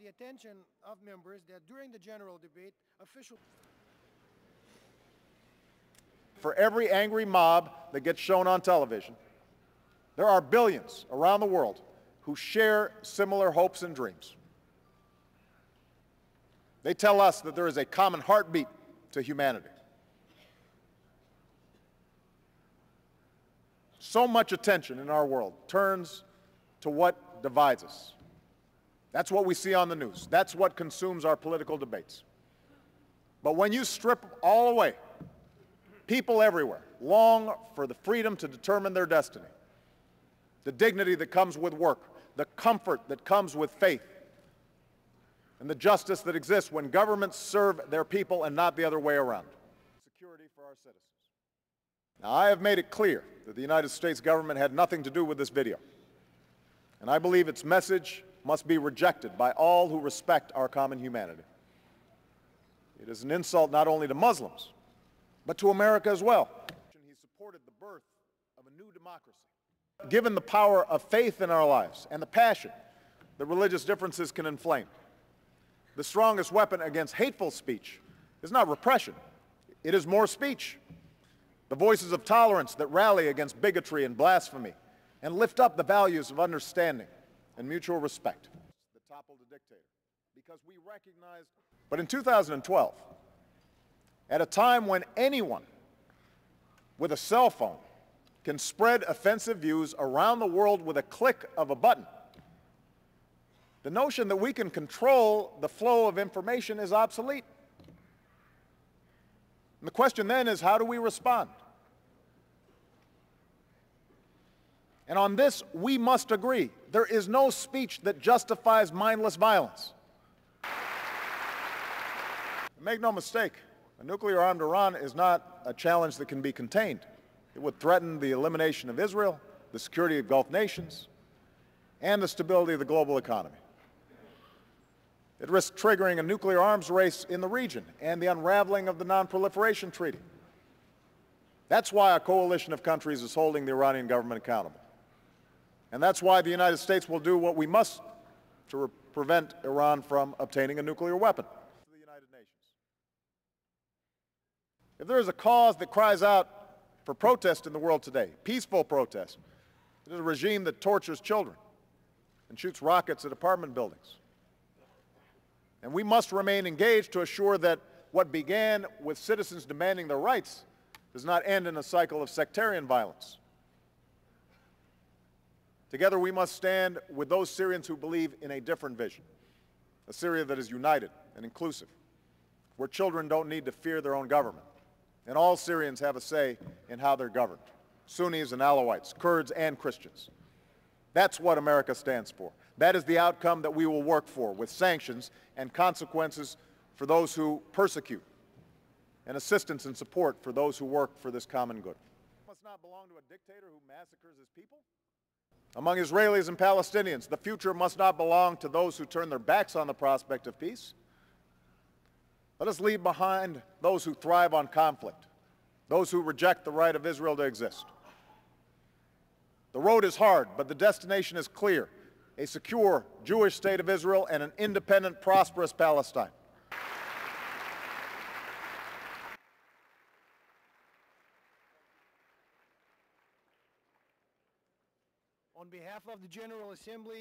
the attention of members that during the general debate, official... For every angry mob that gets shown on television, there are billions around the world who share similar hopes and dreams. They tell us that there is a common heartbeat to humanity. So much attention in our world turns to what divides us. That's what we see on the news. That's what consumes our political debates. But when you strip all away, people everywhere long for the freedom to determine their destiny, the dignity that comes with work, the comfort that comes with faith, and the justice that exists when governments serve their people and not the other way around. Security for our citizens. Now, I have made it clear that the United States government had nothing to do with this video, and I believe its message must be rejected by all who respect our common humanity. It is an insult not only to Muslims, but to America as well. He supported the birth of a new democracy. Given the power of faith in our lives and the passion that religious differences can inflame, the strongest weapon against hateful speech is not repression, it is more speech. The voices of tolerance that rally against bigotry and blasphemy and lift up the values of understanding and mutual respect that toppled the dictator. Because we recognized, but in 2012, at a time when anyone with a cell phone can spread offensive views around the world with a click of a button, the notion that we can control the flow of information is obsolete. And the question then is, how do we respond? And on this, we must agree. There is no speech that justifies mindless violence. Make no mistake, a nuclear-armed Iran is not a challenge that can be contained. It would threaten the elimination of Israel, the security of Gulf nations, and the stability of the global economy. It risks triggering a nuclear arms race in the region and the unraveling of the Non-Proliferation Treaty. That's why a coalition of countries is holding the Iranian government accountable. And that's why the United States will do what we must to prevent Iran from obtaining a nuclear weapon. The United Nations. If there is a cause that cries out for protest in the world today, peaceful protest, it is a regime that tortures children and shoots rockets at apartment buildings. And we must remain engaged to assure that what began with citizens demanding their rights does not end in a cycle of sectarian violence. Together we must stand with those Syrians who believe in a different vision, a Syria that is united and inclusive, where children don't need to fear their own government, and all Syrians have a say in how they're governed, Sunnis and Alawites, Kurds and Christians. That's what America stands for. That is the outcome that we will work for, with sanctions and consequences for those who persecute, and assistance and support for those who work for this common good. We must not belong to a dictator who massacres his people. Among Israelis and Palestinians, the future must not belong to those who turn their backs on the prospect of peace. Let us leave behind those who thrive on conflict, those who reject the right of Israel to exist. The road is hard, but the destination is clear: a secure Jewish state of Israel and an independent, prosperous Palestine. On behalf of the General Assembly,